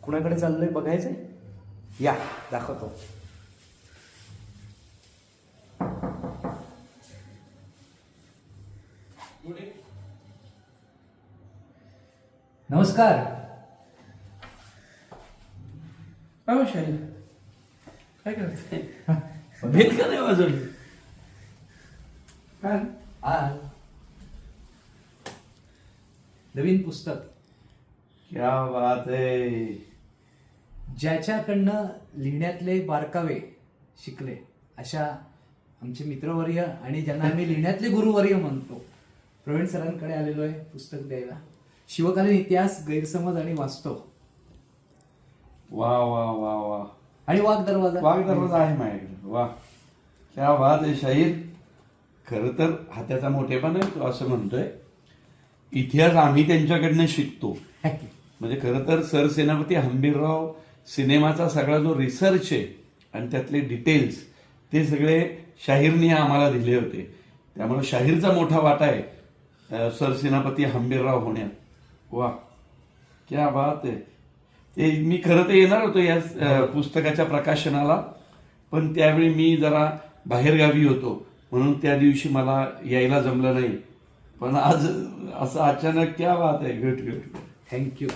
कुणाकडे चाललंय बघायचंय? या दाखवतो. नमस्कार. अहो शाहीर काय करते? भेट का नाही वाजवली? काय? नवीन पुस्तक क्या बात है. ज्याच्याकडनं लिहिण्यातले बारकावे शिकले अशा आमचे मित्रवर्य आणि ज्यांना आम्ही लिहिण्यातले गुरुवर्य म्हणतो, प्रवीण सरांकडे आलेलो आहे पुस्तक द्यायला. शिवकालीन इतिहास, गैरसमज आणि वास्तव. वा वा वा वा. आणि वाघ दरवाजा. वाघ दरवाजा आहे माझ्याकडे. वा क्या बात आहे शाहीर. खरं तर हाताचा मोठेपण आहे, तो असं म्हणतोय. इतिहास आम्ही त्यांच्याकडनं शिकतो. म्हणजे खरं तर सरसेनापती हंबीरराव सिनेमाचा सगळा जो रिसर्च आहे आणि त्यातले डिटेल्स ते सगळे शाहीरने आम्हाला दिले होते. त्यामुळे शाहीरचा मोठा वाटा आहे सरसेनापती हंबीरराव होण्यात. वा क्या बात आहे. ते मी खरं तर येणार होतो या पुस्तकाच्या प्रकाशनाला, पण त्यावेळी मी जरा बाहेरगावी होतो म्हणून त्या दिवशी मला यायला जमलं नाही. पण आज असं अचानक क्या बात आहे. Good good. थँक्यू.